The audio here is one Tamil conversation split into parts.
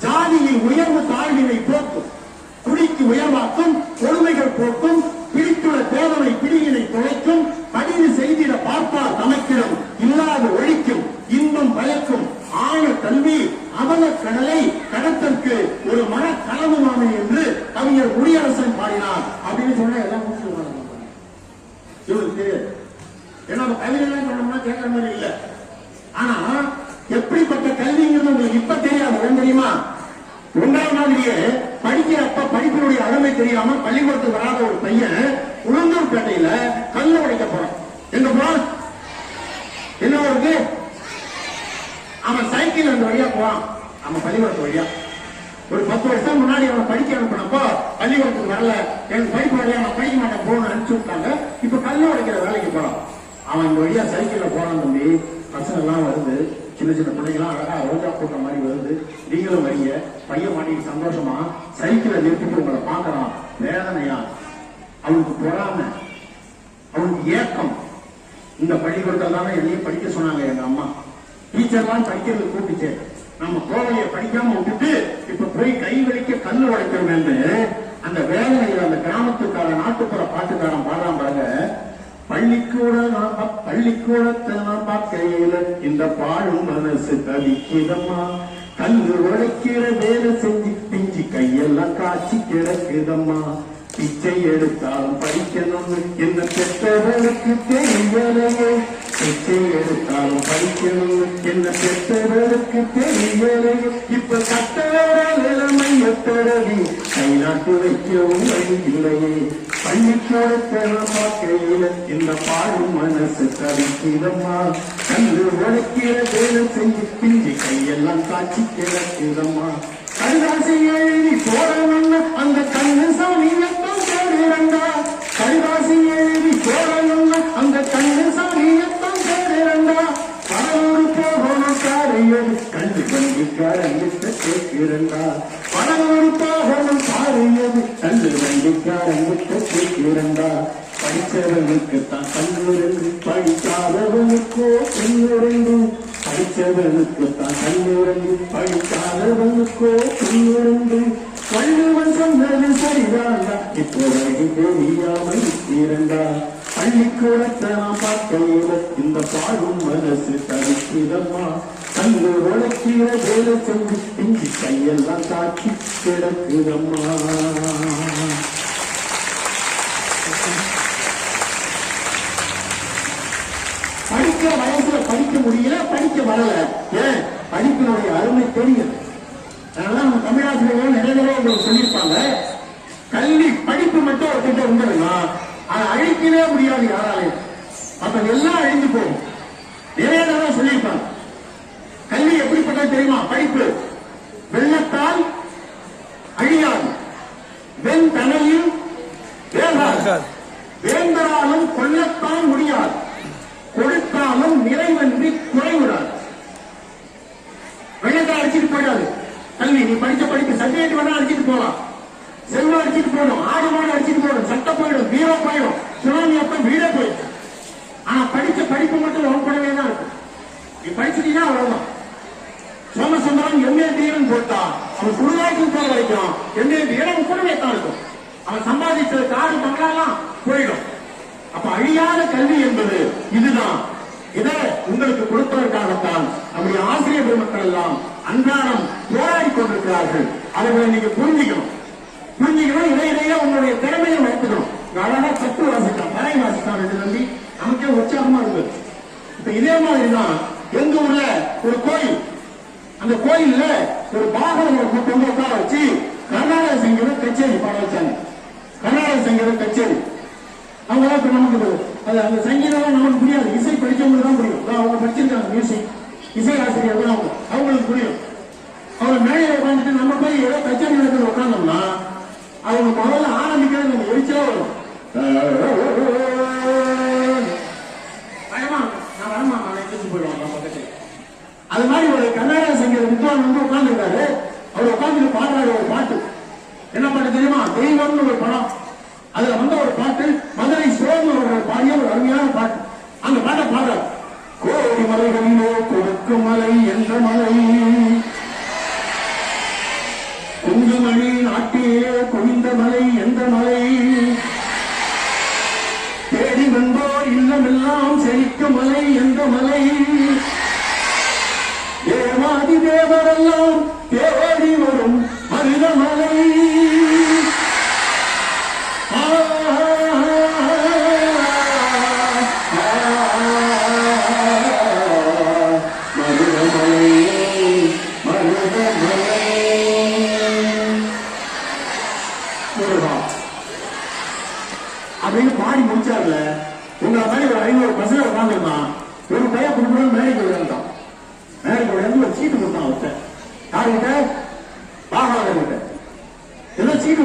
ஜாதியின் உயர்வு தாழ்வினை போக்கும், குடிக்கு உயர்வாக்கும், கொடுமைகள் போக்கும், பிடித்துள்ள தேவனை பிடியினை தொலைக்கும், பதிவு செய்திட பார்ப்பார் தமக்கிடம் இல்லாத ஒழிக்கும், இன்பம் பயக்கும், ஆழ கல்வி அவல கடலை கடத்தற்கு ஒரு மன கலவுமானே என்று கவிஞர் முடியரசன் பாடினார் அப்படின்னு சொன்னா எல்லாம் இவருக்கு தெரியாது. ஏன்னா கவிதைலாம் சொன்னோம்னா கேட்கற மாதிரி இல்லை. ஆனா எப்படிப்பட்ட கல்விங்கிறது உங்களுக்கு இப்ப தெரியாது. ஏன் தெரியுமா? உங்களை மாதிரியே படிக்கிறப்ப படிப்பினுடைய அருமை தெரியாம பள்ளிக்கூடத்துக்கு வராத ஒரு பையன் உளுந்தூர்பேட்டையில கல்ல உடைக்க போறான். எங்க போறான்? என்ன இருக்கு? அவன் சைக்கிள் அந்த வழியா போறான். அவன் பள்ளிக்கூடத்து வழியா ஒரு 10 வருஷம் முன்னாடி அவன் படிக்க அனுப்பினப்போ பள்ளிக்கூடத்துக்கு வரல, எனக்கு படிப்பு வழியா நான் படிக்க மாட்டேன் போன அனுப்பிச்சு விட்டாங்க. இப்ப கல்ல உடைக்கிற வேலைக்கு போறான். அவன் இந்த வழியா சைக்கிள்ல போறான். தம்பி பசங்க எல்லாம் வருது, சின்ன சின்ன பிள்ளைங்களாம் அழகா ரோஜா கூட்ட மாதிரி வருது. நீங்களும் வரீங்க. பையன் மாட்டிக்கு சந்தோஷமா சைக்கிளை நிறுத்திட்டு உங்களை பாக்குறான். வேதனையா, அவனுக்கு பொறாம, அவனுக்கு ஏக்கம். இந்த பள்ளிக்கூடத்தில் தானே என்னையும் படிக்க சொன்னாங்க எங்க அம்மா. டீச்சர்லாம் படிக்கிறது கூப்பிச்சு, நம்ம கோவையை படிக்காம விட்டுட்டு இப்ப போய் கை வலிக்க கண்ணு உடைக்கிறோம் என்று அந்த வேதனையில் அந்த கிராமத்துக்கார நாட்டுப்புற பாட்டுக்காரன் பாடுறான் பாருங்க. பள்ளிக்கூடத்தை நாம் பார்க்கையில இந்த பாழும் மனசு தவிக்கிதம்மா, கல்லு உடைக்கிற வேலை செஞ்சு பிஞ்சு கையெல்லாம் காய்ச்சி கிடக்குதம்மா, பிச்சை எடுத்தாலும் படிக்கணும் என்ன பெற்றவர்களுக்கு தெரியலையே, பிச்சை எடுத்தாலும் படிக்கணும் என்ன பெற்றவர்களுக்கு தெரியலையே, இப்ப கட்டளை நிலைமை எத்தரவி கை நாட்டு வைக்கவும் வழி இல்லையே, பள்ளிக்கூடத்தை பார்க்கையில இந்த பாடும் மனசு தவிக்கிதம்மா, கல்லு உடைக்கிற வேலை செஞ்சு பிஞ்சு கையெல்லாம் காய்ச்சி கிடக்குதம்மா, கடிதாசி எழுதி போடணும்னு அந்த கண்ணு சாமியத்தான் தேடுறண்டா, கடிதாசி எழுதி போடணும்னு அந்த கண்ணு சாமியத்தான் தேடுறண்டா, பலவூர் போகணும் காரையது கண்டு வண்டிக்காரங்கிட்ட கேட்கிறண்டா, பலவூர் போகணும் காரையது கண்டு வண்டிக்காரங்கிட்ட கேட்கிறண்டா, படிச்சவனுக்குத்தான் கண்ணுரண்டு படிக்காதவனுக்கோ பெண்ணுரண்டு, படிச்சவனுக்குத்தான் கண்ணுரண்டு படிக்காதவனுக்கோ பெண்ணுரண்டு, வள்ளுவன் சொன்னது சரிதாண்டா இப்போ வழி தெரியாமல் இரண்டா, பள்ளிக்கூடத்தை நாம் பார்க்கையில இந்த பாடும் மனசு தவிக்கிதம்மா, கண்ணு உடைக்கிற வேலை செஞ்சு பிஞ்சு கையெல்லாம் காட்சி கிடக்குதம்மா. படிக்கிற வயசுல படிக்க முடியல, படிக்க வரல. ஏன்? படிப்பினுடைய அருமை தெரியும். அதனால நம்ம தமிழாசிரியர்கள் நிறைய உங்களுக்கு சொல்லியிருப்பாங்க, கல்வி படிப்பு மட்டும் ஒரு கிட்ட உண்டுன்னா அதை அழிக்கவே முடியாது யாராலையும். அப்ப எல்லாம் அழிந்து போகும். நிறைய தடவை சொல்லியிருப்பாங்க. கல்வி எப்படிப்பட்டது தெரியுமா? படிப்பு வெள்ளத்தால் அழியாது, வெண் தனையில் வேகாது, வேந்தராலும் கொல்லத்தான் முடியாது, கொடுத்தாலும் நிறைவன்றி குறைவிடாது. வெள்ளத்தை அடிச்சுட்டு போயிடாது கல்வி. நீ படிச்ச படிப்பு சர்டிபிகேட் வேணா அடிச்சுட்டு போகலாம், செல்வம் அடிச்சுட்டு போயிடும், ஆடு மாடு அடிச்சுட்டு போயிடும், சட்டை போயிடும், வீரம் போயிடும், சுனாமி அப்ப வீடே போயிடும். ஆனா படிச்ச படிப்பு மட்டும் வகுப்படவே தான் இருக்கும். நீ படிச்சுட்டீங்கன்னா அவ்வளவுதான். சோமசுந்தரம் எம்ஏ டிகிரி போட்டா அவன் சுடுகாட்டுக்கு போற வரைக்கும் எம்ஏ இடம் கூடவே தான் இருக்கும். அவன் சம்பாதிச்ச காடு பங்களாலாம் போயிடும். அப்ப அழியாத கல்வி என்பது இதுதான். இதை உங்களுக்கு கொடுப்பதற்காகத்தான் நம்முடைய ஆசிரியர் பெருமக்கள் எல்லாம் அன்றாடம் போராடி கொண்டிருக்கிறார்கள். அவர்களை நீங்க புரிஞ்சுக்கணும். இடையிலேயே உங்களுடைய திறமையை வளர்த்துக்கணும். அழகா சத்து வாசிட்டான், பறை வாசிட்டான் என்று நம்பி நமக்கே உற்சாகமா இருந்தது. இப்ப இதே மாதிரிதான் எங்க ஊர்ல ஒரு கோயில், அந்த கோயில்ல ஒரு பாகவதரை கூட்டம் வந்து உட்கார வச்சு கர்நாடக சங்கீத கச்சேரி பாட வச்சாங்க. கர்நாடக சங்கீத கச்சேரி அவங்களாம் இப்ப நமக்கு அது அந்த சங்கீதம் நமக்கு புரியாது. இசை படிச்சவங்களுக்கு தான் புரியும். அவங்க படிச்சிருக்காங்க மியூசிக், இசை ஆசிரியர் தான் அவங்களுக்கு புரியும். அவங்க மேடையில உட்காந்துட்டு நம்ம போய் ஏதோ கச்சேரி நடக்கிறது உட்காந்தோம்னா அவங்க முதல்ல ஆரம்பிக்கிறது நம்ம எரிச்சலா வரும். பயமா நான் வரமா எடுத்து போயிடுவாங்க பக்கத்துல. அது மாதிரி ஒரு கர்நாடக சங்கீத வித்வான் வந்து உட்கார்ந்துருக்காரு. அவர் உட்கார்ந்து பாடுறாரு ஒரு பாட்டு. என்ன பாட்டு தெரியுமா? தெய்வம்னு ஒரு படம். அதுல வந்த ஒரு பாட்டு மதுரை சோழன் அவர்கள் பாடிய ஒரு அருமையான பாட்டு. அந்த பாட்டை பாடுறார். கோடி மலைகளிலோ கொடுக்கும் மலை என்ற மலை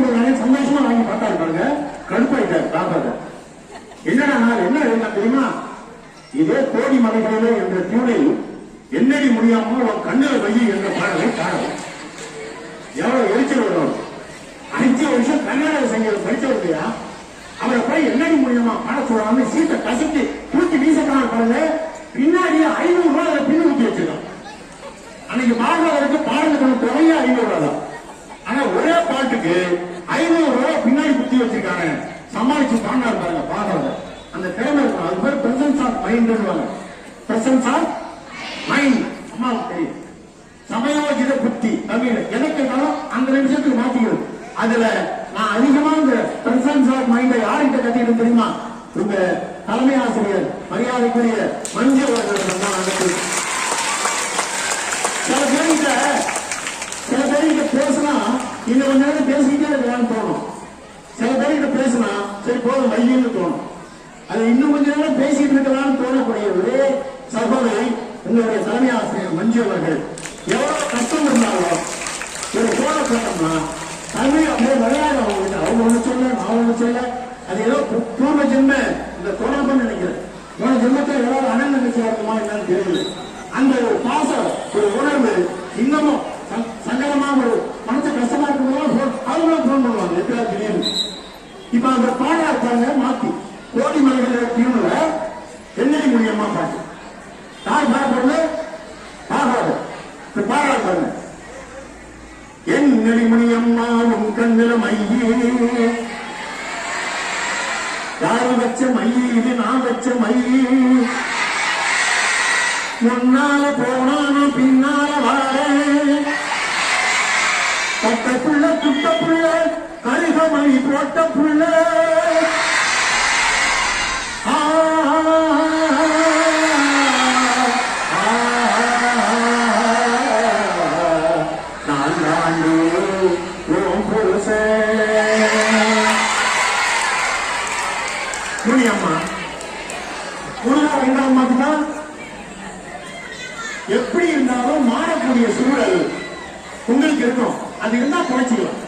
கொடுக்குறாங்க, சந்தோஷமா வாங்கி பார்த்தாரு பாருங்க, கடுப்பாயிட்டார் தாத்தாரு. என்னடா நான் என்ன எழுதினா தெரியுமா, இதே கோடி மலைகளிலே என்ற டியூனில் என்னடி முடியாமோ அவன் கண்ணில வையி என்ற பாடலை காரணம். எவ்வளவு எரிச்சல் வரும். 5 வருஷம் கன்னட சங்கீதம் படிச்சவருக்கையா அவரை போய் என்னடி முடியுமா பாட சொல்றாங்க. சீட்டை கசக்கி தூக்கி வீசக்கான பாருங்க, பின்னாடி 500 ரூபாய் பின்னு ஊற்றி வச்சிருக்கான். அன்னைக்கு பாடுறவருக்கு பாடுறதுக்கான தொகையா 500 ரூபாய் தான். ஆனா ஒரே பாட்டுக்கு 500 ரூபாய் பின்னாடி குத்தி வச்சிருக்காங்க. சமாளிச்சு பாடினாரு பாருங்க பாடுறத. அந்த திறமை இருக்கும். அது பேர் presence of mind. Presence of mind. அம்மாவுக்கு தெரியும். சமயோஜித புத்தி தமிழ் எனக்கு அந்த நிமிஷத்துக்கு மாத்திக்கிறது. அதுல நான் அதிகமா இந்த பிரசன்ஸ் ஆஃப் மைண்டை யார்கிட்ட கட்டிட்டு தெரியுமா, உங்க தலைமை ஆசிரியர் மரியாதைக்குரிய மஞ்சு அவர்கள் சில பேர்கிட்ட பேசினா இன்னும் கொஞ்ச நேரம் பேசிக்கிட்டே இருக்கலாம்னு தோணும். சில பேர்கிட்ட பேசினா சரி போதும் வையின்னு தோணும். அது இன்னும் கொஞ்ச நேரம் பேசிட்டு இருக்கலாம்னு தோணக்கூடிய ஒரே சகோதரி உங்களுடைய தலைமை ஆசிரியர் மஞ்சு அவர்கள். எவ்வளவு கஷ்டம் இருந்தாலும் ஒரு போன போட்டோம்னா தமிழ் அப்படியே விளையாட அவங்க ஒண்ணு சொல்ல நான் ஒண்ணு சொல்ல, அது ஏதோ பூர்வ ஜென்ம இந்த தொடர்புன்னு நினைக்கிறேன். போன ஜென்மத்தை ஏதாவது அண்ணன் நினைச்சு வரணுமா என்னன்னு தெரியல. அந்த ஒரு பாசம் ஒரு உணர்வு இன்னமும் சங்கடமா ஒரு மனசு கஷ்டமா இருக்கும்போது அவங்களும் போன் பண்ணுவாங்க எப்பயாவது திடீர்னு. இப்ப அந்த பாடா இருப்பாங்க மாத்தி கோடி மலைகள் தீவுல என்னடி முடியுமா பாட்டு யார் பாடுறது பாடாது பாடா பாருங்க. என் நெறிமணியம்மாவும் கண்ணில மையே யாரு வச்ச மையே இது நான் வச்ச மையே முன்னால போனாலும் பின்னால வார பட்ட புள்ள குட்ட புள்ள கருகமணி போட்ட புள்ள முடியம்மா முருகா 2ஆம் மாதம் எப்படி இருந்தாலும் மாறக்கூடிய சூழல் உங்களுக்கு இருக்கும். அது இருந்தா குறைச்சிக்கலாம்.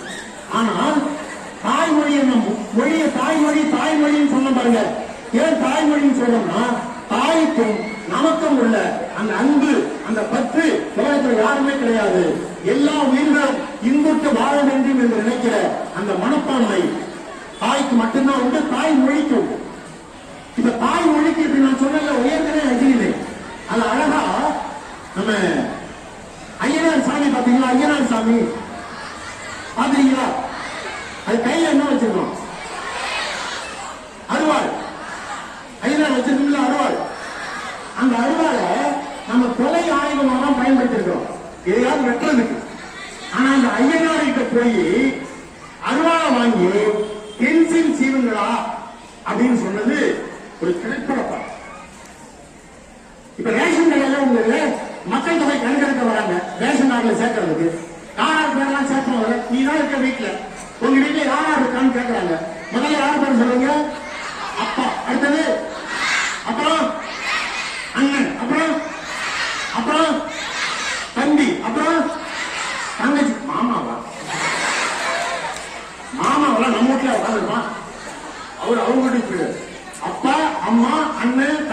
ஆனால் தாய்மொழி மொழியை தாய்மொழின்னு சொன்ன பாருங்க. ஏன் தாய்மொழின்னு சொல்றோம்னா தாய்க்கும் நமக்கும் உள்ள அந்த அன்பு அந்த பற்று உலகத்தில் யாருமே கிடையாது. எல்லா உயிர்களும் இன்புற்று வாழ வேண்டும் என்று நினைக்கிற அந்த மனப்பான்மை தாய்க்கு மட்டும்தான் உண்டு, தாய் மொழிக்கு உண்டு. இப்ப தாய் மொழிக்கு இப்படி நான் சொன்ன உயர்ந்தனே அகிலே அது அழகா நம்ம ஐயனார் சாமி பாத்தீங்களா, ஐயனார் சாமி பாத்தீங்களா, அது கையில என்ன வச்சிருக்கோம், அருவாள். ஐயனார் வச்சிருக்கீங்களா அருவாள். அந்த அருவாளை நம்ம கொலை ஆயுதமாக பயன்படுத்திருக்கிறோம் எதையாவது வெட்டுறதுக்கு. ஆனா அந்த ஐயனார்கிட்ட போய் அருவாளை வாங்கி பென்சில் சீவுங்களா அப்படின்னு சொன்னது ஒரு திரைப்படப்பா. இப்ப ரேஷன் கடையில உங்களுக்கு மக்கள் தொகை கணக்கெடுக்க வராங்க, ரேஷன் கார்டுல சேர்க்கறதுக்கு யாரார் பேரெல்லாம் சேர்க்கணும். நீ தான் இருக்க வீட்டுல, உங்க வீட்டுல யாரா இருக்கான்னு கேட்கறாங்க. முதல்ல யார் பேர் சொல்லுங்க, அப்பா, அடுத்தது அப்புறம் அண்ணன், அப்புறம் தம்பி, அப்புறம் தங்கச்சி. மாமாவெல்லாம் நம்ம வீட்டுல உட்காந்துருப்பான். அவங்க வீட்டுக்கு அப்பா அம்மா அண்ணன்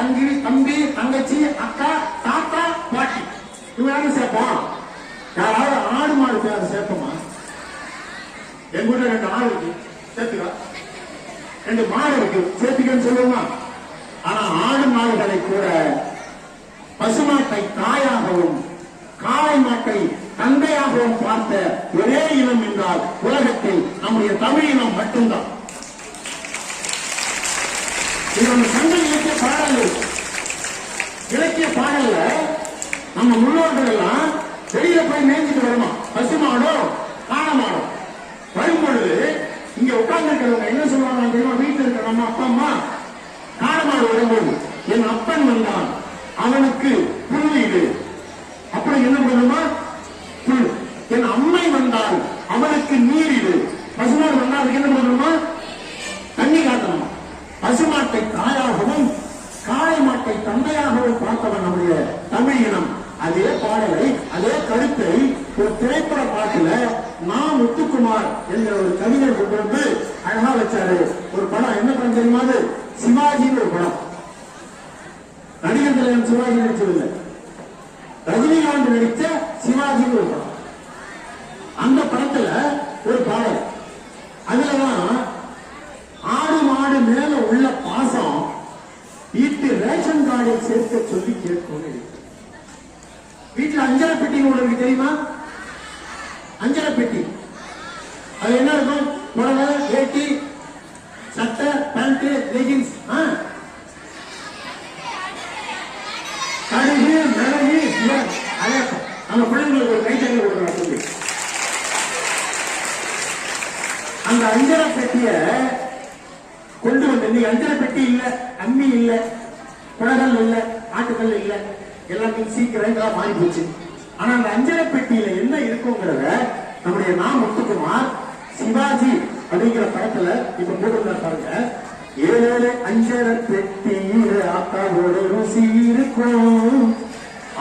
தம்பி தங்கச்சி அக்கா தாத்தா பாட்டி இவங்க யாரும் சேர்ப்போம். யாராவது ஆடு மாடு பேர் சேர்ப்போமா? எங்க வீட்டுல 2 ஆடு இருக்கு சேர்த்துக்கா, 2 மாடு இருக்கு சேர்த்துக்கன்னு சொல்லுவோமா? ஆனா ஆடு மாடுகளை கூட பசுமாட்டை தாயாகவும் காளை மாட்டை தந்தையாகவும் பார்த்த ஒரே இனம் என்றால் உலகத்தில் நம்முடைய தமிழ் இனம் மட்டும்தான். இது நம்ம சங்க இலக்கிய பாடல்ல நம்ம முன்னோர்கள் எல்லாம் வெளியில போய் மேய்ஞ்சிட்டு வருமா, பசுமாடோ காணமாடோ வரும்பொழுது இங்க உட்கார்ந்து இருக்கிறவங்க என்ன சொல்லுவாங்க தெரியுமா, வீட்டில் இருக்கிற நம்ம அப்பா அம்மா காணமாடு வரும்போது என் அப்பன் வந்தான் அவனுக்கு புல்வீடு, அப்புறம் என்ன பண்ணுமா புல். என் அம்மை வந்தால் அவனுக்கு நீரிடு. பசுமாடு வந்தால் அதுக்கு என்ன பண்ணணுமா, தண்ணி காட்டணும். பசுமாட்டை தாயாகவும் காளை மாட்டை தந்தையாகவும் பார்த்தவன் நம்முடைய தமிழ் இனம். அதே பாடலை அதே கருத்தை ஒரு திரைப்பட பாட்டுல நான் முத்துக்குமார் என்ற ஒரு கவிஞர் கொண்டு வந்து அழகா வச்சாரு. ஒரு படம், என்ன படம் தெரியுமா? அது சிவாஜின்னு ஒரு படம். நடிகர் தலைவன் சிவாஜி நடிச்சதில்லை, ரஜினிகாந்த் நடித்த சிவாஜின்னு ஒரு படம். அந்த படத்துல ஒரு பாடல், அதுலதான் ஆடு மாடு மேல உள்ள பாசம் வீட்டு ரேஷன் கார்டை சேர்க்க சொல்லி கேட்கும். வீட்டுல அஞ்சரை பெட்டி உங்களுக்கு தெரியுமா? அஞ்சரை பெட்டி அது என்ன இருக்கும்? புடவை, வேட்டி, சட்டை, பேண்ட், லெகின்ஸ், கடுகு, மிளகு, அந்த பிள்ளைங்களுக்கு ஒரு கைத்தறி கொடுக்குறாங்க. அந்த அஞ்சரை பெட்டிய கொண்டு வந்து, நீ அஞ்சரை பெட்டி இல்ல, அம்மி இல்ல, குடகல் இல்ல, ஆட்டுக்கல் இல்ல, எல்லாத்தையும் சீக்கிரம் மாறி போச்சு. ஆனா அந்த அஞ்சரை பெட்டியில என்ன இருக்குங்கிறத நம்முடைய நான் முத்துக்குமார் சிவாஜி அப்படிங்கிற படத்துல இப்ப போட்டு பாருங்க. 7 அஞ்சரை பெட்டியில ஆத்தாவோட ருசி இருக்கும்,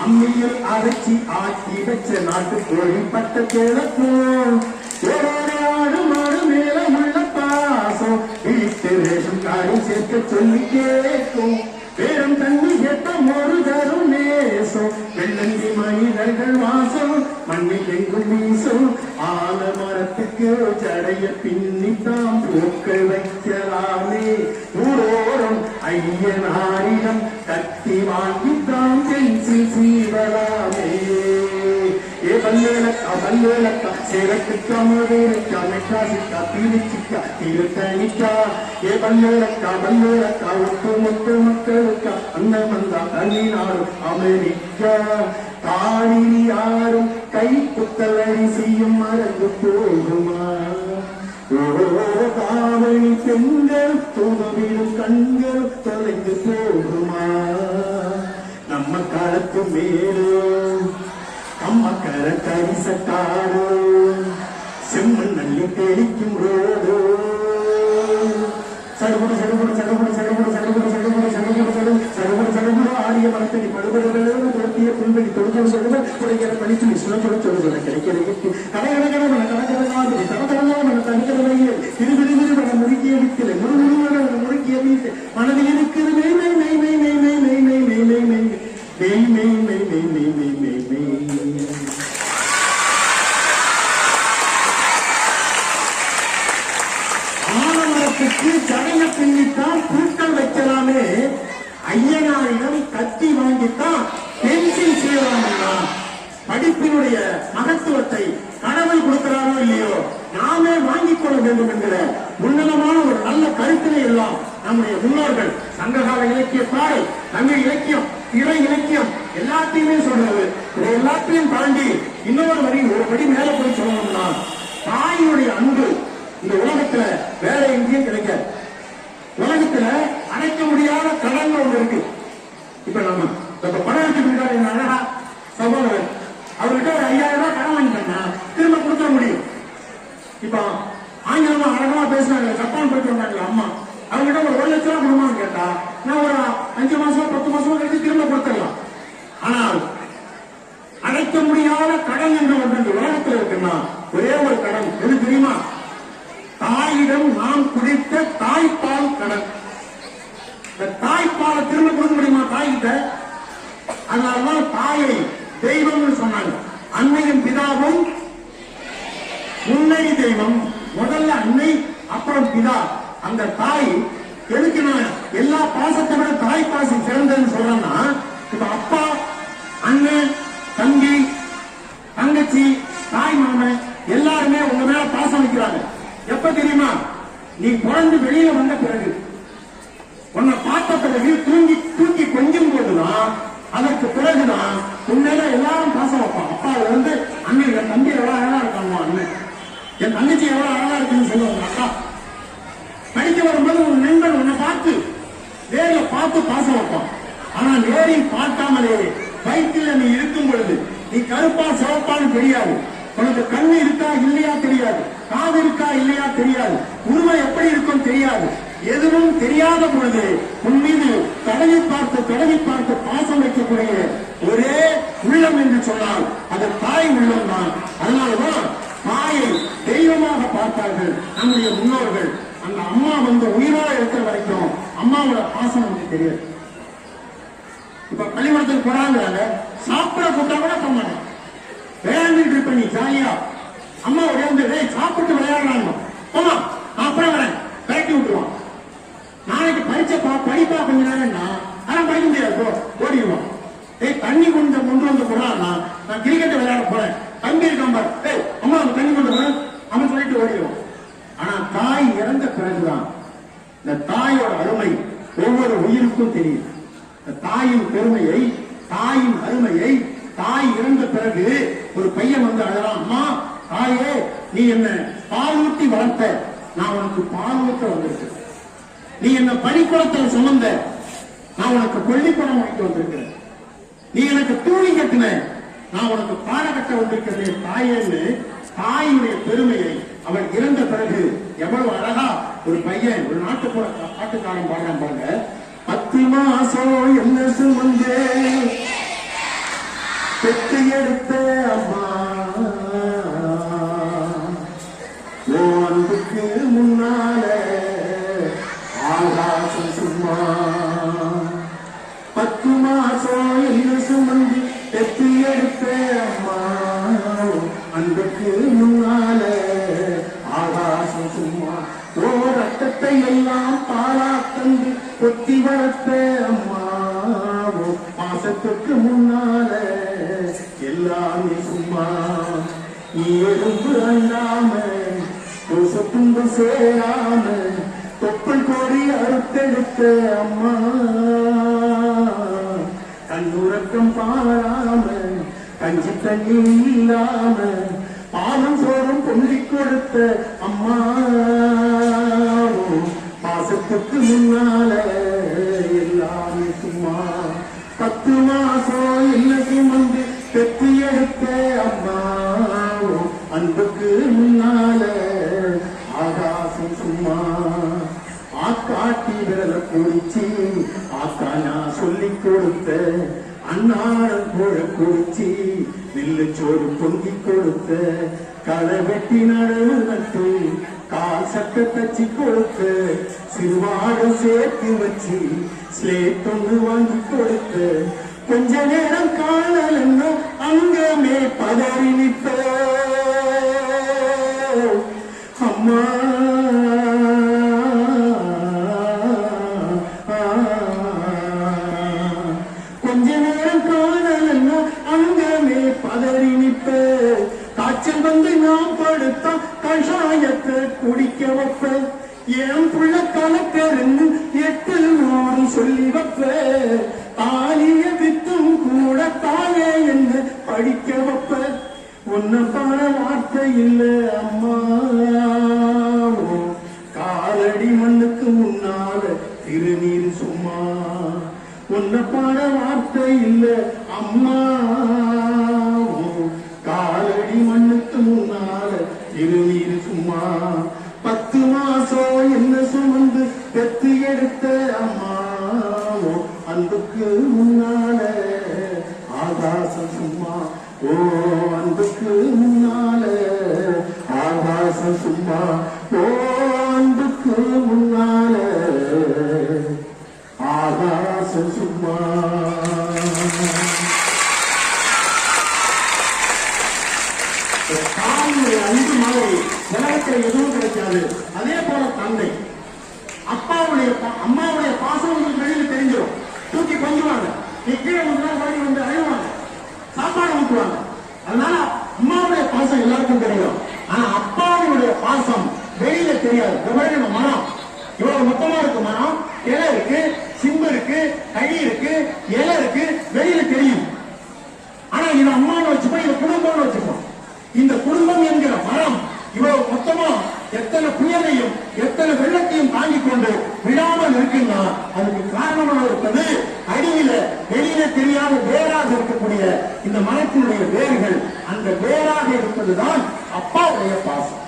அம்மியில் அரைச்சி ஆக்கி வச்ச நாட்டு கோழி பட்ட கிழக்கும், ஆடு மாடு மேல உள்ள பாசம் வீட்டு ரேஷன் காரை சேர்க்க சொல்லி கேட்கும், பேரும் தண்ணி கேட்ட ஒரு தரும் நேசம், வெள்ளந்தி மனிதர்கள் வாசம் மண்ணில் எங்கும் வீசும், ஆல மரத்துக்கு ஜடைய பின்னித்தான் பூக்கள் வைக்கலாமே, ஊரோரம் ஐயனாரிடம் கத்தி வாங்கித்தான் பென்சில் சீவலாமே, ஏ பல்லேலக்கா பல்லேலக்கா சேரத்துக்கா மதுரைக்கா மெட்ராசிக்கா திருச்சிக்கா திருத்தணிக்கா, ஏ பல்லேலக்கா பல்லேலக்கா ஒட்டு மொத்த மக்களுக்கா அண்ணன் வந்தா தனிநாடு அமெரிக்கா, காணி யாரும் கை குத்தலடி செய்யும் மறந்து போகுமா, காவலி பெண்கள் தூதுவிடும் கண்கள் தொலைந்து போகுமா, நம்ம காலத்து மேலும் அம்மக்கர கரிசக்காடு செம்மண் நல்லி தெளிக்கும் ரோடு, சடுபடு சடுபடு சடுபடு சடுபடு சடுபடு சடுபடு சடுபடு சடு சடுபடு சடுபடு ஆடிய மரத்தடி படுபடுகளும் துரத்திய புல்வெளி தொடுதல் சொல்லுவ குறைகிற பழிச்சு சுழச்சுட சொல்லுவ கிடைக்கிறது கடைகடகடமன கடகடகாது தடதடமான தடுக்கிறவையில் திருவிருவிருவன முறுக்கிய வித்தில முருகுருவன முறுக்கிய வீட்டு மனதில் இருக்கிறது மெய் மெய் மெய் மெய் மெய் மெய் மெய் மெய் மெய் மெய் மெய் மெய் மெய் மெய் மெய் மெய் மெய் மெய் மெய். ஆலமரத்துக்கு சடைய பின்னித்தான் பூக்கள் வைக்கலாமே, ஐயனாரிடம் கத்தி வாங்கித்தான் பென்சில் செய்யலாமா, படிப்பினுடைய மகத்துவத்தை கடவுள் கொடுக்கிறாரோ இல்லையோ நாமே வாங்கிக் கொள்ள வேண்டும் என்கிற உன்னதமான ஒரு நல்ல கருத்தினை எல்லாம் நம்முடைய முன்னோர்கள் சங்ககால இலக்கிய பாடல், தமிழ் இலக்கியம், பிற இலக்கியம் எல்லாத்தையுமே சொல்றது. இதை எல்லாத்தையும் தாண்டி இன்னொரு வரி ஒரு படி மேல போய் சொல்லணும்னா, தாயினுடைய அன்பு இந்த உலகத்துல வேற எங்கேயும் கிடைக்காது. உலகத்துல அடைக்க முடியாத கடன் ஒன்று இருக்கு. இப்ப நம்ம இப்ப பணம் எடுத்துக்கிட்டாரு எங்க அழகா சகோதரர், அவர்கிட்ட ஒரு 5000 ரூபாய் கடன் வாங்கிட்டோம்னா திரும்ப கொடுக்க முடியும். இப்ப ஆங்கிலமா அழகமா பேசினாங்க, ஜப்பான் போயிட்டு வந்தாங்க அம்மா, அவங்ககிட்ட ஒரு 1 லட்சம் ரூபாய் கொடுமான்னு கேட்டா நான் ஒரு 5 மாசம் 10 மாசம் கழிச்சு திரும்ப கொடுத்துடலாம். ஆனால் அடைக்க முடியாத கடன் என்று ஒன்று இந்த உலகத்தில் இருக்குன்னா ஒரே ஒரு கடன் எது தெரியுமா? தாயிடம் நாம் குடித்த தாய்ப்பால் கடன். இந்த தாய்ப்பாலை திரும்ப கொடுக்க முடியுமா தாய்கிட்ட? அதனாலதான் தாயை தெய்வம்னு சொன்னாங்க. அன்னையும் பிதாவும் முன்னணி தெய்வம். முதல்ல அன்னை, அப்புறம் பிதா. அந்த தாய் எதுக்கு நான் எல்லா பாசத்தை விட தாய் பாசம் சிறந்ததுன்னு சொல்றேன்னா, இப்ப அப்பா, அண்ணன், தங்கி, தங்கச்சி, தாய் மாமன் எல்லாருமே உங்க மேல பாசம் வைக்கிறாங்க. எப்ப தெரியுமா? நீ பிறந்து வெளியில வந்த பிறகு, உன்னை பார்த்த பிறகு, தூங்கி தூக்கி கொஞ்சம் போதுதான், அதற்கு பிறகுதான் உண்மையில எல்லாரும் பாசம் வைப்பான். அப்பாவில இருந்து அண்ணன், என் தம்பி எவ்வளவு அழகா இருக்காங்க, அண்ணன் என் தங்கச்சி எவ்வளவு அழகா இருக்குன்னு சொல்லுவாங்க அக்கா. படிக்க வரும்போது உன் நண்பன் உன்னை பார்த்து நேரில பார்த்து பாசம் வைப்பான். ஆனா நேரில் பார்க்காமலே வயிற்றில் நீ இருக்கும் பொழுது நீ கருப்பா சிவப்பான்னு தெரியாது, உனக்கு கண்ணு இருக்கா இல்லையா தெரியாது, காது இருக்கா இல்லையா தெரியாது, உருவம் எப்படி இருக்கும் தெரியாது. எதுவும் தெரியாத பொழுது உன் மீது தடவி பார்த்து பாசம் வைக்கக்கூடிய ஒரே உள்ளம் என்று சொன்னால் அது தாய் உள்ளம் தான். அதனாலதான் தாயை தெய்வமாக பார்த்தார்கள் நம்முடைய முன்னோர்கள். அந்த அம்மா உயிரோட இருக்கிற வரைக்கும் அம்மாவோட பாசம் நமக்கு தெரியாது. இப்ப பள்ளிக்கூடத்துக்கு போறாங்க, சாப்பிட கூட்டா கூட போக மாட்டேன், விளையாண்டுட்டு இருப்ப நீ ஜாலியா. அம்மா உடனே சாப்பிட்டு விளையாடுறாங்க, ஆமா அப்புறம் வரேன் விரட்டி விட்டுருவான். நாளைக்கு படிப்பா கொஞ்ச நேரம்னா அதெல்லாம் படிக்க முடியாது, ஓடிடுவான். தண்ணி கொஞ்சம் கொண்டு வந்து போறான்னா நான் கிரிக்கெட் விளையாட போறேன், தம்பி இருக்கான் பாரு, அம்மா தண்ணி கொண்டு போறேன் அவன் சொல்லிட்டு ஓடிடுவான். ஆனா தாய் இறந்த பிறகுதான் இந்த தாயோட அருமை ஒவ்வொரு உயிருக்கும் தெரியும். தாயின் பெருமையை, தாயின் அருமையை தாய் இறந்த பிறகு ஒரு பையன் அழகான், அம்மா தாயே நீ என்ன பால் ஊட்டி வளர்த்த, நான் உனக்கு பால் ஊட்ட வந்திருக்கேன். நீ என்ன பனிக்குளத்தில் சுமந்த, நான் உனக்கு கொல்லிப்படம் வாங்கிட்டு வந்திருக்கிறேன். நீ எனக்கு தூணி கட்டின, நான் உனக்கு பாட கட்ட வந்திருக்கிறேன் தாயேன்னு தாயினுடைய பெருமையை அவன் இறந்த பிறகு எவ்வளவு அழகா ஒரு பையன் ஒரு நாட்டுப்புற பாட்டுக்காரன் பாடுறான் பாருங்க. 10 மாசம் என்ன சுமந்து பெற்று எடுத்த அம்மா, அன்புக்கு முன்னால ஆகாசம் சும்மா. 10 மாசம் என்ன சுமந்து பெற்று எடுத்த அம்மா, அன்புக்கு முன்னால ஆகாசம் சும்மா. ஓ ரத்தத்தை எல்லாம் பாலா தந்து கொத்தி வளர்த்த அம்மாவோ, பாசத்துக்கு முன்னால எல்லாமே சும்மா. எறும்பு அண்டாம துன்பு சேராம தொப்புள் கோடி அறுத்தெடுத்த அம்மா, கண்ணுறக்கம் பாராம கஞ்சி தண்ணி இல்லாம பாலம் சோறும் பொங்கி கொடுத்த அம்மா, பாசத்துக்கு முன்னால எல்லாமே சும்மா. 10 மாசம் என்ன சுமந்து பெற்று எடுத்த அம்மா, அன்புக்கு முன்னால ஆகாசம் சும்மா. ஆக்காட்டி விரல குடிச்சு ஆக்கா நான் சொல்லி கொடுத்த, அன்னாரம் போல குடிச்சு நெல்லு சோறு பொங்கி கொடுத்த, களை வெட்டி நடவு நட்டு கால் சட்டை தச்சு கொடுத்த, சிறுவாடு சேர்த்து வச்சு ஸ்லேட் ஒன்று வாங்கி கொடுத்த, கொஞ்ச நேரம் காணல் அங்கமே பதறி நிற்ப அம்மா. கொஞ்ச நேரம் காணல் அங்கமே பதறி நிற்ப, காய்ச்சல் வந்து நாம் படுத்தா கஷாயத்தை குடிக்க வைப்ப, என் புள்ள கலக்கருன்னு 8 நாடு சொல்லி வைப்ப, தாலிய வித்தும் கூட தாயே என்ன படிக்க வைப்ப, உன்னை பாட வார்த்தை இல்ல அம்மா, காலடி மண்ணுக்கு முன்னால திருநீர் சும்மா. உன்னை பாட வார்த்தை இல்ல அம்மா, காலடி மண்ணுக்கு முன்னால திருநீர் சும்மா. 10 மாசம் என்ன சுமந்து பெற்று எடுத்த அம்மா, அன்புக்கு முன்னால ஆகாசம் சும்மா. ஓ அன்புக்கு முன்னால ஆகாசம் சும்மா. ஓ அன்புக்கு முன்னால ஆகாசம் சும்மா. தாயுடைய அன்பு மாதிரி உலகத்தில் எதுவும் கிடைக்காது. அதே போல தந்தை அம்மாவுடைய பாசம் உங்களுக்கு வெளியில் தெரிஞ்சிடும். தூக்கி கொஞ்சுவாங்க, நீ கீழே ஓடி வந்து அழுவாங்க, சாப்பாடு ஊற்றுவாங்க. அதனால அம்மாவுடைய பாசம் எல்லாருக்கும் தெரியும். ஆனா அப்பாவுடைய பாசம் வெளியில தெரியாது. நம்ம மனம் இவ்வளவு மொத்தமா இருக்கு, மனம் இலை இருக்கு, சிம்பு இருக்கு, கை இருக்கு, இலை இருக்கு, வெளியில தெரியும். ஆனா இது அம்மான்னு வச்சுப்போம், இது குடும்பம்னு வச்சுப்போம். இந்த குடும்பம் என்கிற மரம் இவ்வளவு மொத்தமா எத்தனை புயலையும் எத்தனை வெள்ளத்தையும் தாங்கிக் கொண்டு விடாமல் இருக்குன்னா அதுக்கு காரணமாக இருப்பது அடியில வெளியில தெரியாத வேராக இருக்கக்கூடிய இந்த மரத்தினுடைய வேர்கள். அந்த வேராக இருப்பதுதான் அப்பாவுடைய பாசம்.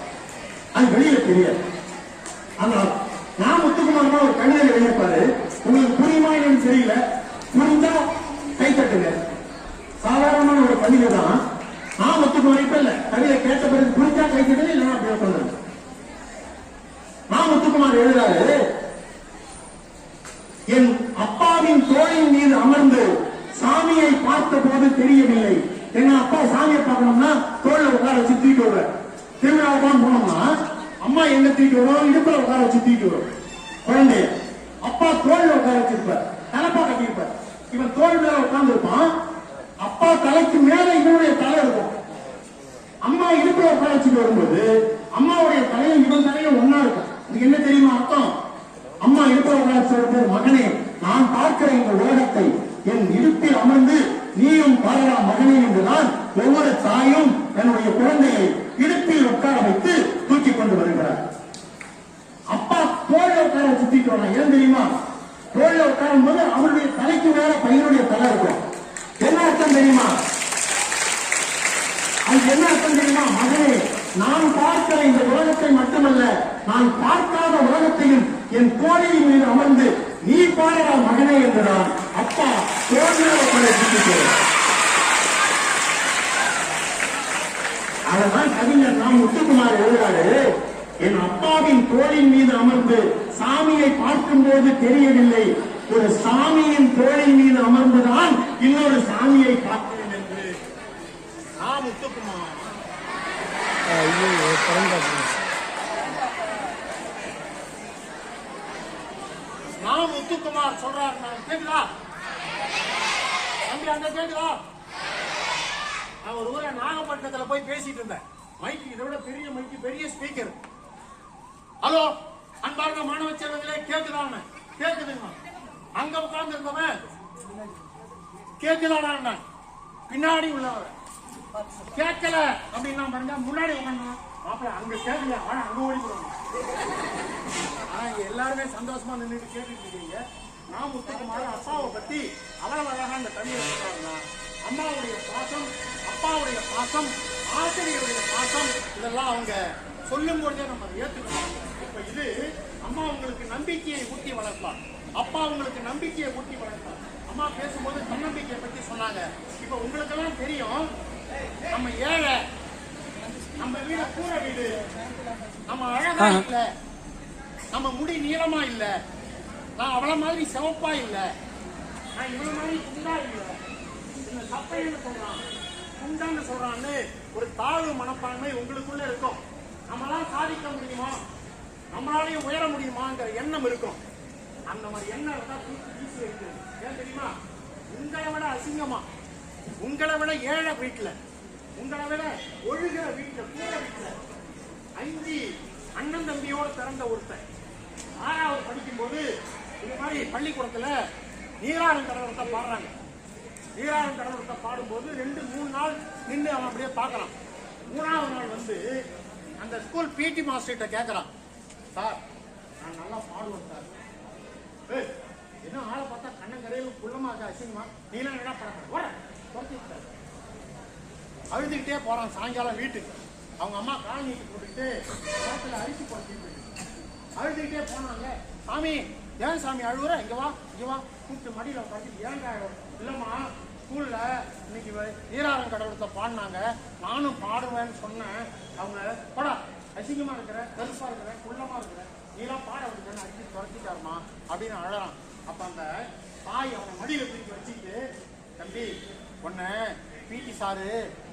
அது வெளியில தெரியாது. ஆனால் நான் முத்துக்குமார் ஒரு கவிதை எழுதியிருப்பாரு. உங்களுக்கு புரியுமா என்னன்னு தெரியல. புரிஞ்சா கை தட்டுங்க. சாதாரணமான ஒரு கவிதை தான். நான் முத்துக்குமார் இப்ப இல்ல, கவிதை கேட்ட பிறகு புரிஞ்சா கை தட்டுங்க, இல்லைன்னா அப்படியே சொல்றேன். நான் முத்துக்குமார் எழுதுறாரு, என் அப்பாவின் தோளின் மீது அமர்ந்து சாமியை பார்த்த போது தெரியவில்லை. எங்க அப்பா சாமியை பார்க்கணும்னா தோல்ல உட்கார வச்சு தூக்கிட்டு வருவார். திருவிழாவுக்கு போனோம்னா அம்மா எங்க தூக்கிட்டு வரும், இடுப்புல உட்கார வச்சு தூக்கிட்டு வரும் குழந்தைய. அப்பா தோல்ல உட்கார வச்சிருப்பார், தலைப்பா கட்டியிருப்பார். இவன் தோல் மேல உட்கார்ந்து இருப்பான். அப்பா தலைக்கு மேல இவனுடைய தலை இருக்கும். அம்மா இடுப்புல உட்கார வச்சுட்டு வரும்போது அம்மாவுடைய தலையும் இவன் தலையும் ஒன்னா இருக்கும். இது என்ன தெரியுமா அர்த்தம்? அம்மா இடுப்புல உட்கார வச்சு, மகனே நான் பார்க்கிற இந்த உலகத்தை என் இடுப்பில் அமர்ந்து நீயும் பாரா மகனே என்றுதான் ஒவ்வொரு தாயும் தன்னுடைய குழந்தையை இடுப்பில் உட்கார வைத்து தூக்கி கொண்டு வருகிறார். அப்பா தோல்ல உட்கார வச்சு தூக்கிட்டு வரான். ஏன் தெரியுமா? தோல்ல உட்காரும் போது அவருடைய தலைக்கு மேல பையனுடைய தலை இருக்கும். என்ன அர்த்தம் தெரியுமா? அது என்ன அர்த்தம் தெரியுமா? மகனே நான் பார்க்கிற இந்த உலகத்தை மட்டுமல்ல, நான் பார்க்காத உலகத்தையும் என் தோழியின் மீது அமர்ந்து நீ பாரா மகனே என்றுதான் அப்பா அதனால் கவிஞர் நாம் முத்துக்குமார் எழுதுறாரு, என் அப்பாவின் தோளின் மீது அமர்ந்து சாமியை பார்க்கும் போது தெரியவில்லை, ஒரு சாமியின் தோளின் மீது அமர்ந்துதான் இன்னொரு சாமியை பார்க்கிறேன் என்று. நாம் முத்துக்குமார் நாம் முத்துக்குமார் சொல்றாரு. நான் கேக்குதா தம்பி? அந்த கேக்குதா? நான் ஒரு ஊரை நாகப்பட்டினத்துல போய் பேசிட்டு இருந்தேன். மைக்கு இதை விட பெரிய மைக்கு, பெரிய ஸ்பீக்கர். ஹலோ அன்பார்ந்த மாணவ செல்வங்களே, கேக்குதான்? கேக்குதுங்க. அங்க உட்கார்ந்து இருந்தவன் கேக்குதாடா, பின்னாடி உள்ளவன் கேட்கல அப்படின்னா பாருங்க, முன்னாடி உட்காந்து மாப்பிள்ள அங்க கேட்கல, ஆனா அங்க ஓடி போடுவாங்க. ஆனா இங்க எல்லாருமே சந்தோஷமா நின்றுட்டு கேட்டுட்டு இருக்கீங்க. நான் முத்துக்குமார் அப்பாவை பத்தி அவ்வளவு அழகா அந்த கவிதை சொல்றாங்கன்னா, அம்மாவுடைய பாசம், அப்பாவுடைய பாசம், ஆசிரியருடைய பாசம், இதெல்லாம் அவங்க சொல்லும் பொழுதே நம்ம ஏற்றுக்கணும். இப்ப இது அம்மா உங்களுக்கு நம்பிக்கையை ஊட்டி வளர்ப்பார், அப்பா உங்களுக்கு நம்பிக்கையை ஊட்டி வளர்ப்பார். அம்மா பேசும்போது தன்னம்பிக்கையை பத்தி சொன்னாங்க. இப்ப உங்களுக்கு எல்லாம் தெரியும், நம்ம ஏழை, நம்ம வீடு கூரை வீடு, நம்ம அழகா இல்ல, நம்ம முடி நீளமா இல்ல, நான் அவள மாதிரி சிவப்பா இல்ல, நான் இவள மாதிரி குண்டா இல்ல, இந்த சப்பைன்னு சொல்றான், குண்டான்னு சொல்றான்னு ஒரு தாழ்வு மனப்பான்மை உங்களுக்குள்ள இருக்கும். நம்மளால சாதிக்க முடியுமா, நம்மளாலையும் உயர முடியுமாங்கிற எண்ணம் இருக்கும். அந்த மாதிரி எண்ணம் இருந்தா தூக்கி வீசி இருக்கு. ஏன் தெரியுமா? உங்களை விட அசிங்கமா, உங்களை விட ஏழை வீட்டுல, உங்களை விட ஒழுகிற வீட்டுல, கூற வீட்டுல 5 அண்ணன் தம்பியோட பிறந்த ஒருத்தன் 6வது படிக்கும் போது இந்த மாதிரி பள்ளிக்கூடத்துல நீராறும் கடவுளத்தை பாடுறாங்க. நீராறும் கடவுளத்தை பாடும்போது 2-3 நாள் நின்று அவன் அப்படியே பார்க்கறான். 3வது நாள் வந்து அந்த ஸ்கூல் பிடி மாஸ்டர்கிட்ட கேட்கறான், சார் நான் நல்லா பாடுவேன் சார். என்ன ஆளை பார்த்தா கண்ணங்கரையில் குள்ளமா இருக்க, அசிங்கமா, நீலாம் என்ன படம் அழுதுகிட்டே போறான். சாயங்காலம் வீட்டுக்கு அவங்க அம்மா கால் நீட்டி போட்டுக்கிட்டு மரத்துல அரிசி போட்டு அழுதுகிட்டே போனாங்க. சாமி ஏன் சாமி அழுவுற, இங்க வா இங்க வா, கூப்பிட்டு மடியில பார்த்து ஏங்க இல்லம்மா, ஸ்கூல்ல இன்னைக்கு நீராறும் கடவுளத்தை பாடினாங்க, நானும் பாடுவேன்னு சொன்னேன். அவங்க போடா அசிங்கமா இருக்கிற, கருப்பா இருக்கிற, குள்ளமா இருக்கிற, நீலாம் பாட விட்டுன்னு அடிச்சு துரத்திட்டாருமா அப்படின்னு அழறான். அப்ப அந்த தாய் அவனை மடியில தூக்கி வச்சுட்டு, தம்பி ஒன்ன பிடி சாரு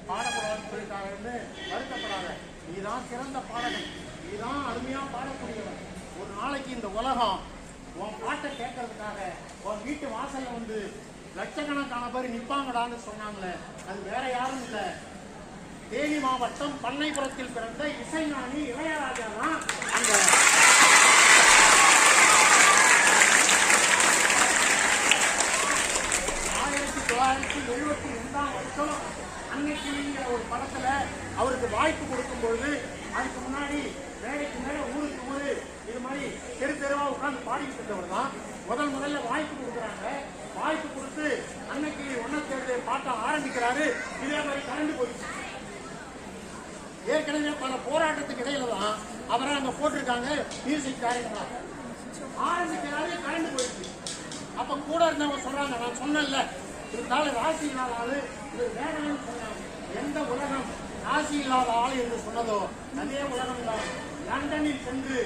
பாடக்கூடாதுன்னு சொல்லிட்டாருன்னு வருத்தப்படாத, நீதான் சிறந்த பாடகன், நீதான் அருமையா பாடக்கூடியவன். ஒரு நாளைக்கு இந்த உலகம் உன் பாட்டை கேட்கறதுக்காக உன் வீட்டு வாசல்ல வந்து லட்சக்கணக்கான பேர் நிப்பாங்கடான்னு சொன்னாங்களே, அது வேற யாரும் இல்லை, தேனி மாவட்டம் பண்ணைபுரத்தில் பிறந்த இசைஞானி இளையராஜா தான். அந்த 1972ஆம் வருஷம் அன்னைக்குங்கிற ஒரு படத்துல அவருக்கு வாய்ப்பு கொடுக்கும் பொழுது, அதுக்கு முன்னாடி வேலைக்கு மேல ஊருக்கு ஊரு இது மாதிரி தெரு தெருவா உட்கார்ந்து பாடிக்கிட்டு இருந்தவர் தான். முதல்ல வாய்ப்பு கொடுக்குறாங்க. வாய்ப்பு கொடுத்து அன்னைக்கு ஒன்னத்தேர்தலை பாட்ட ஆரம்பிக்கிறாரு. இதே மாதிரி கலந்து போயிடுச்சு. ஏற்கனவே பல போராட்டத்துக்கு இடையில தான் அவரை அங்க போட்டிருக்காங்க மியூசிக் டைரக்டரா. ஆரம்பிக்கிறாலே கரண்ட் போயிடுச்சு. அப்ப கூட இருந்தவங்க சொல்றாங்க, நான் சொன்னேன்ல இருந்தாலும் ராசி இல்லாத ஆளு இது வேணாம்னு சொன்னாங்க. எந்த உலகம் ராசி இல்லாத ஆளு என்று சொன்னதோ அதே உலகம் தான். லண்டனில் சென்று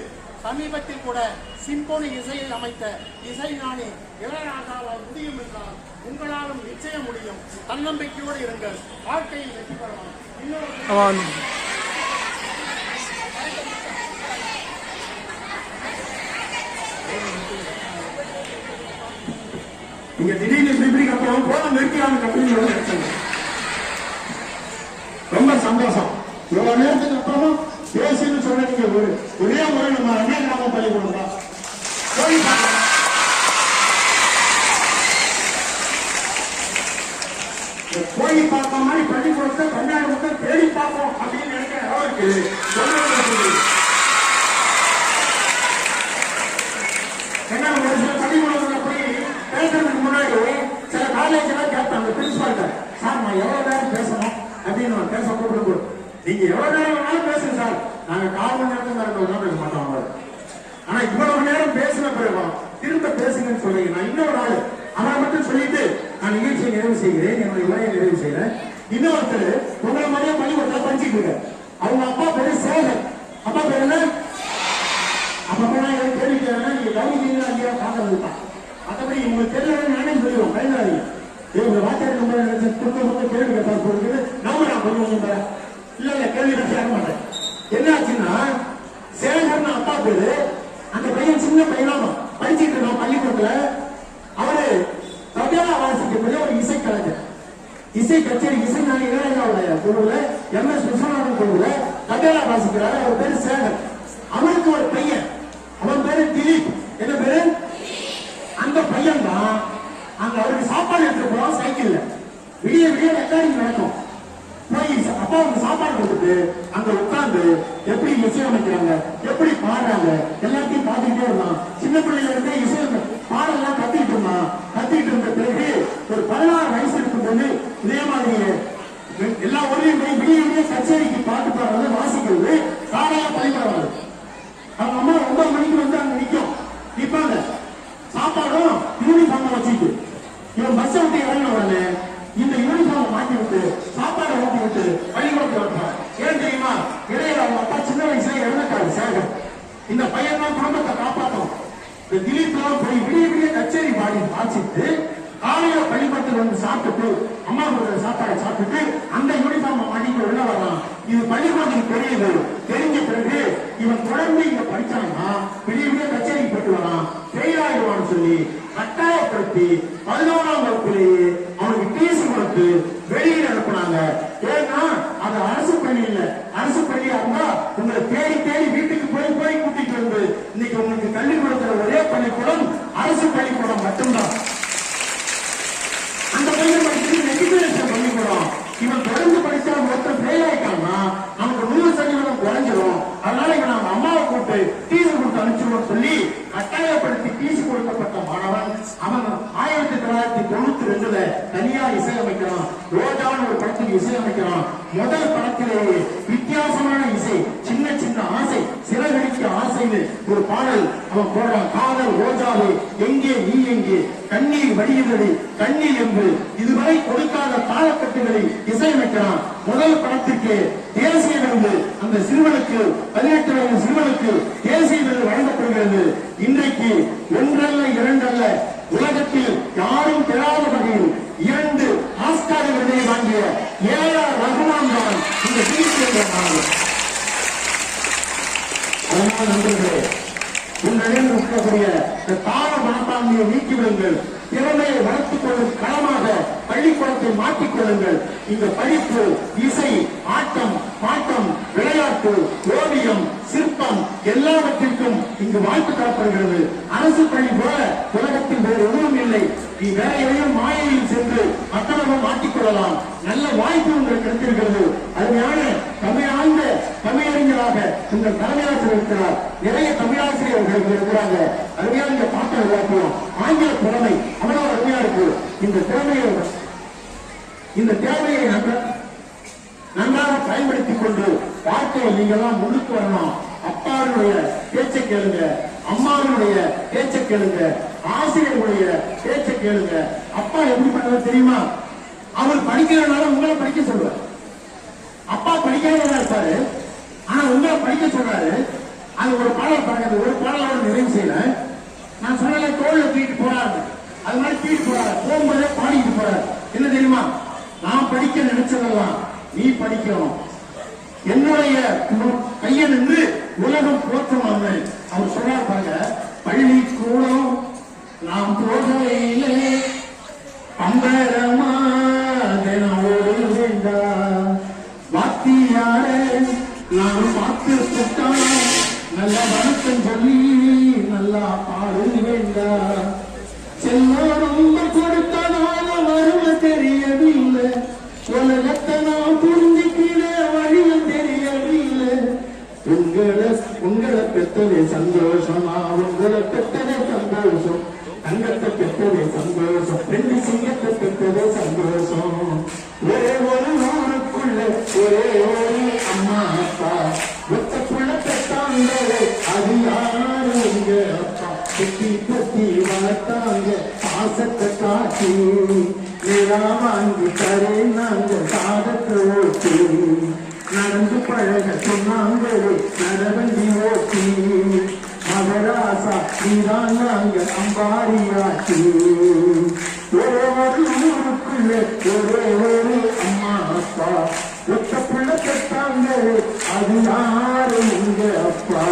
சமீபத்தில் கூட சிம்போனி இசையை அமைத்த இசைஞானி இளையராஜாவால் முடியும் என்றால் உங்களாலும் நிச்சயம் முடியும். தன்னம்பிக்கையோடு இருங்கள், வாழ்க்கையில் வெற்றி பெறலாம். நீங்க திடீர்னு பிபிடி கப்பலும் போதும் நிறுத்தியாங்க கப்பல் ரொம்ப சந்தோஷம். இவ்வளவு நேரத்துக்கு அப்புறமும் பேசுன்னு சொன்ன நீங்க ஒரே முறை நம்ம அண்ணா கிராம பள்ளிக்கூடம் தான் போய் பார்த்த மாதிரி பள்ளிக்கூடத்தை கன்னியாகுமரத்தை தேடி பார்ப்போம் அப்படின்னு நினைக்கிற அளவுக்கு பள்ளிக்கூடத்துல போய் பேசுறதுக்கு முன்னாடி சில காலேஜ் எல்லாம் கேட்பாங்க பிரின்சிபால்கிட்ட, சார் நான் எவ்வளவு நேரம் பேசணும் அப்படின்னு நான் பேச கூப்பிட்டு, நீங்க எவ்வளவு நேரம் வேணாலும் பேசுங்க சார், நாங்க 4 மணி நேரத்துக்கு பேச மாட்டோம். ஆனா இவ்வளவு நேரம் பேசின பிறகு திரும்ப பேசுங்கன்னு சொல்றீங்க. நான் இன்னொரு ஆளு அவரை மட்டும் சொல்லிட்டு நான் நிகழ்ச்சியை நிறைவு செய்கிறேன், என்னுடைய உரையை நிறைவு செய்கிறேன். இன்னொருத்தர் உங்களை மாதிரியே பள்ளிக்கூடத்தில் படிச்சுட்டு இருக்க, அவங்க அப்பா பேரு சேகர். அப்பா பேரு என்ன? அப்பா கேள்வி கேட்கறேன், நீங்க கவனிக்கிறீங்களா இல்லையா பார்க்கறதுதான். மற்றபடி உங்களுக்கு தெரியல நானே சொல்லிடுவோம், பயந்தாதீங்க. இவங்க வாத்தியார் நம்ம கேள்வி கேட்டா போடுறது நம்ம நான் கொஞ்சம் தரேன். இல்ல கேள்வி நான் கேட்க மாட்டேன். என்ன ஆச்சுன்னா சேகர்னு அப்பா பேரு, அந்த பையன் சின்ன பையனாமா படிச்சுட்டு இருக்கோம் பள்ளிக்கூடத்துல. அவரு தபேலா வாசிக்கக்கூடிய ஒரு இசை கலைஞர். இசை கச்சேரி இசை நான் இளையராஜாவுடைய குழுவுல MS விஸ்வநாதன் குழுவுல தபேலா வாசிக்கிறாரு. அவர் பேரு சேகர். அவருக்கு ஒரு பையன், அவன் பேரு திலீப். என்ன பேரு? அந்த பையன் தான் அங்க அவருக்கு சாப்பாடு எடுத்துட்டு போவோம் சைக்கிள்ல. விடிய விடிய ரெக்கார்டிங் நடக்கும். போய் அப்பா அவங்க சாப்பாடு கொடுத்துட்டு அங்க உட்கார்ந்து எப்படி இசையமைக்கிறாங்க, எப்படி பாடுறாங்க எல்லாத்தையும் பார்த்துக்கிட்டே இருந்தான். சின்ன பிள்ளைங்க இருந்தே இசை பாடெல்லாம் கத்திட்டு இருந்தான். கத்திட்டு இருந்த பிறகு ஒரு 16 வயசு இருக்கும்போது இதே மாதிரி எல்லா ஊரையும் போய் விடிய விடிய கச்சேரிக்கு பாட்டு பாடுறது வாசிக்கிறது காலையா பள்ளிக்கூடம். அவங்க அம்மா 9 மணிக்கு வந்து அங்க நிற்கும், நிற்பாங்க. சாப்பாடும் யூனிஃபார்ம் வச்சுட்டு இவன் பஸ் விட்டு இறங்கின உடனே இந்த யூனிஃபார்ம் மாட்டி விட்டு சாப்பாடை ஊட்டி விட்டு பள்ளிக்கூடத்தில் வைப்பான். ஏன் தெரியுமா? இடையில அவங்க அப்பா சின்ன வயசுல இறந்துட்டாரு சேகர். இந்த பையன் தான் குடும்பத்தை காப்பாற்றும். இந்த திலீப் போய் விடிய விடிய கச்சேரி பாடி வாசிட்டு காலையில பள்ளிக்கூடத்தில் வந்து சாப்பிட்டு அம்மா கொடுத்த சாப்பாடை சாப்பிட்டு அந்த யூனிஃபார்ம் மாட்டிட்டு உள்ள வரான். இது பள்ளிக்கூடத்துக்கு தெரியுது. தெரிஞ்ச பிறகு இவன் தொடர்ந்து இங்க படிச்சான்னா விடிய விடிய கச்சேரி போட்டு வரான், ஃபெயில் ஆயிடுவான்னு சொல்லி கட்டாயப்படுத்தி 11ஆம் வகுப்பிலேயே அவனுக்கு டிசி கொடுத்து வெளியில் அனுப்புனாங்க. ஏன்னா அது அரசு பள்ளி இல்ல. அரசு பள்ளியா இருந்தா உங்களை தேடி தேடி வீட்டுக்கு போய் போய் கூட்டிட்டு வந்து இன்னைக்கு உங்களுக்கு கல்வி கொடுக்கிற ஒரே பள்ளிக்கூடம் அரசு பள்ளிக்கூடம் மட்டும்தான். அந்த பள்ளிக்கூடம் படிச்சுட்டு மெட்ரிகுலேஷன் பள்ளிக்கூடம். இவன் தொடர்ந்து படிச்சா மொத்தம் ஃபெயில் ஆயிட்டான்னா நமக்கு 100% குறைஞ்சிடும். அதனால இவன் அவங்க அம்மாவை கூப்பிட்டு டிசி கொடுத்து அனுப்பிச்சிருவோம் சொல்லி கட்டாயப்படுத்தி டிசி கொடுக்கப்பட்ட மாணவன் அவன் 1992 தனியா இசையமைக்கிறான். ரோஜான்னு ஒரு படத்துக்கு இசையமைக்கிறான். முதல் படத்திலேயே வித்தியாசமான இசை, சின்ன சின்ன ஆசை, சிறகடிக்க ஆசைன்னு ஒரு பாடல் அவன் போடுறான். காதல் ரோஜாவே எங்கே நீ எங்கே, கண்ணீர் வடியுதடி கண்ணீர் என்று இதுவரை கொடுக்காத தாளக்கட்டுகளை இசையமைக்கிறான். முதல் படத்திற்கு தேசிய விருது அந்த சிறுவனுக்கு 18 வயது சிறுவனுக்கு தேசிய விருது வழங்கப்படுகிறது. இன்றைக்கு ஒன்றல்ல இரண்டல்ல உலகத்தில் யாரும் பெறாத வகையில் 2 ஆஸ்கார் விருதை வாங்கிய AR ரஹ்மான் தான் இந்த தேசிய. அதனால் நண்பர்களே, உங்களிடம் இருக்கக்கூடிய தார மனப்பான்மையை நீக்கிவிடுங்கள். திறமையை வளர்த்துக் கொள்ளும் களமாக பள்ளிக்கூடத்தை மாற்றிக் கொள்ளுங்கள். இந்த படிப்பு, இசை, ஆட்டம், பாட்டம், விளையாட்டு, ஓவியம், சிற்பம் எல்லாவற்றிற்கும் இங்கு வாழ்த்து தரப்படுகிறது. அரசு பள்ளி போல உலகத்தில் வேறு எதுவும் இல்லை. நீ வேற எதையும் மாயையில் சென்று மற்றவர்கள் மாற்றிக்கொள்ளலாம். நல்ல வாய்ப்பு உங்களுக்கு கிடைத்திருக்கிறது. அருமையான தமிழாழ்ந்த தமிழறிஞராக உங்கள் தலைமையாசிரியர் இருக்கிறார். நிறைய தமிழாசிரியர்கள் இருக்கிறாங்க. அருமையான இந்த பாட்டை உருவாக்குவோம். ஆங்கில புலமை அவ்வளவு அருமையா இருக்கு. இந்த தேவையை நன்றாக பயன்படுத்திக் கொண்டு வாழ்க்கையை நீங்க எல்லாம் முன்னுக்கு வரணும். அப்பாவுடைய பேச்சை கேளுங்க, அம்மாவினுடைய பேச்சை கேளுங்க, ஆசிரியர்களுடைய பேச்சை கேளுங்க. அப்பா எப்படி பண்ணுவது தெரியுமா? அவர் படிக்கிறதுனால உங்களை படிக்க சொல்லுவார். அப்பா படிக்காதவரா இருப்பாரு, ஆனா உங்களை படிக்க சொல்றாரு. அது ஒரு பாடல் பாருங்க, ஒரு பாடலோட நிறைவு செய்யல. நான் சொன்ன தோல்ல தூக்கிட்டு போறாரு, அது மாதிரி தூக்கிட்டு போறாரு, போகும்போதே பாடிட்டு போறாரு. என்ன தெரியுமா? நான் படிக்க நினைச்சதெல்லாம் நீ படிக்கணும், என்னுடைய கையை நின்று உலகம் போற்றும். அவர் சொல்றாரு பாருங்க, பள்ளிக்கூடம் நாம் போகையிலே பம்பரமா தினம் ஓடு வேண்டாம், வாத்தியார நான் பார்த்து சுட்டான் நல்ல வணக்கம் சொல்லி நல்லா பாடு வேண்டாம். செல்லம் ரொம்ப கொடுத்ததால வறுமை தெரியவில்லை, உலகத்தை நான் புரிஞ்சுக்கிற வழியும் தெரியவில்லை. உங்களை பெற்றதே சந்தோஷமா, உங்களை பெற்றதே சந்தோஷம், தங்கத்தை பெற்றதே சந்தோஷம், ரெண்டு சிங்கத்தை பெற்றதே சந்தோஷம். ஒரே ஒரு ஊருக்குள்ள ஒரே ஒரு அம்மா அப்பா, ஒத்தக்குள்ள பெற்றாங்க அது யாரு உங்க அப்பா. பெட்டி பெட்டி வளர்த்தாங்க பாசத்தை காட்டி, நேரா வாங்கி தரே நாங்க சாதத்தை ஓட்டி, நடந்து பழக சொன்னாங்க நடவண்டி ஓட்டி, மகராசா நீதான் நாங்க அம்பாரியாட்டி. ஒரே ஒரு ஊருக்குள்ள ஒரே ஒரு அம்மா அப்பா, ஒத்த புள்ள பெற்றாங்க அது யாரு உங்க அப்பா.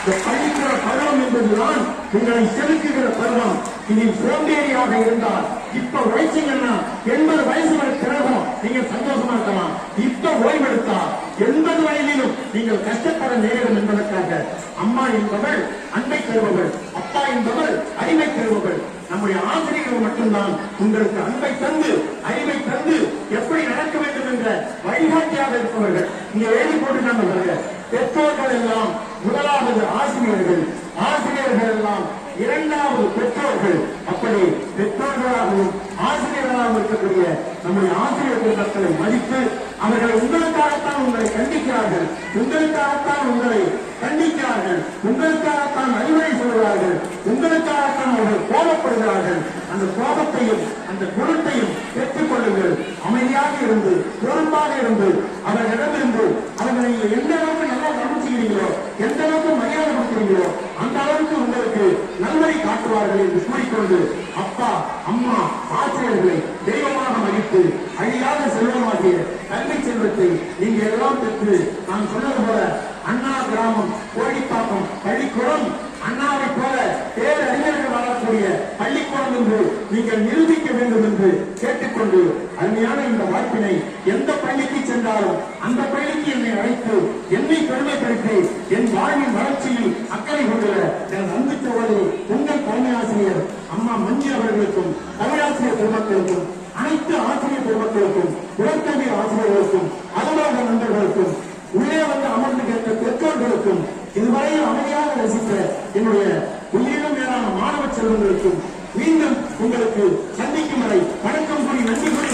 இந்த பள்ளிக்கூட பருவம் என்பதுதான் உங்களை செலுத்துகிற பருவம். இனி சோம்பேறியாக இருந்தால் இப்ப வயசுங்கன்னா 80 வயசு வரை பிறகும் நீங்க சந்தோஷமா இருக்கலாம். இப்ப ஓய்வெடுத்தா 80 வயதிலும் நீங்கள் கஷ்டப்பட நேரிடும் என்பதற்காக அம்மா என்பவள் அன்பை தருபவள், அப்பா என்பவள் அறிவை தருபவள். நம்முடைய ஆசிரியர்கள் மட்டும்தான் உங்களுக்கு அன்பை தந்து அறிவை தந்து எப்படி நடக்க வேண்டும் என்ற வழிகாட்டியாக இருப்பவர்கள். இங்க எழுதி போட்டுட்டாங்க, பெற்றோர்கள் எல்லாம் முதலாவது ஆசிரியர்கள், ஆசிரியர்கள் எல்லாம் இரண்டாவது பெற்றோர்கள். அப்படி பெற்றோர்களாகவும் ஆசிரியர்களாகவும் இருக்கக்கூடிய நம்முடைய ஆசிரியர் குடும்பங்களை மதித்து, அவர்கள் உங்களுக்காகத்தான் உங்களை கண்டிக்கிறார்கள், உங்களுக்காகத்தான் உங்களை கண்டிக்கிறார்கள், உங்களுக்காகத்தான் அறிவுரை சொல்கிறார்கள், உங்களுக்காகத்தான் அவர்கள் கோபப்படுகிறார்கள். அந்த கோபத்தையும் அந்த குணத்தையும் பெற்றுக் கொள்ளுங்கள். அமைதியாக இருந்து பொறுப்பாக இருந்து அவர்களிடமிருந்து அவர்களை நீங்கள் எந்த அளவுக்கு நல்லா கவனிச்சுக்கிறீங்களோ, எந்த அளவுக்கு மரியாதை கொடுக்கிறீங்களோ அந்த அளவுக்கு உங்களுக்கு நல்வழி காட்டுவார்கள் என்று கூறிக்கொண்டு, அப்பா அம்மா ஆசிரியர்களை தெய்வமாக மதித்து அழியாத செல்வமாகிய கல்வி செல்வத்தை நீங்க எல்லாம் பெற்று, நான் சொன்னது போல அண்ணா கிராமம் கோழிப்பாக்கம் பள்ளிக்கூடம் அண்ணாவை போல பேரறிஞர்கள் வாழக்கூடிய பள்ளிக்கூடம் என்று நீங்கள் நிரூபிக்க வேண்டும் என்று கேட்டுக்கொண்டு, அருமையான இந்த வாய்ப்பினை எந்த பள்ளிக்கு சென்றாலும் அந்த பள்ளிக்கு என்னை அழைத்து என்னை பெருமைப்படுத்தி என் வாழ்வின் வளர்ச்சியில் அக்கறை கொண்டுள்ள என் அன்பு சோதரி உங்கள் தலைமை ஆசிரியர் அம்மா மஞ்சி அவர்களுக்கும், தமிழாசிரியர் பெருமக்களுக்கும், அனைத்து ஆசிரியர் பெருமக்களுக்கும், உயர்கல்வி ஆசிரியர்களுக்கும், அலுவலக நண்பர்களுக்கும், உள்ளே வந்து அமர்ந்து கேட்ட பெற்றோர்களுக்கும், இதுவரையில் அமைதியாக ரசித்த என்னுடைய உயிரினும் மேலான மாணவ செல்வங்களுக்கும் மீண்டும் உங்களுக்கு சந்திக்கும் வரை வணக்கம் கூறி நன்றி கூறி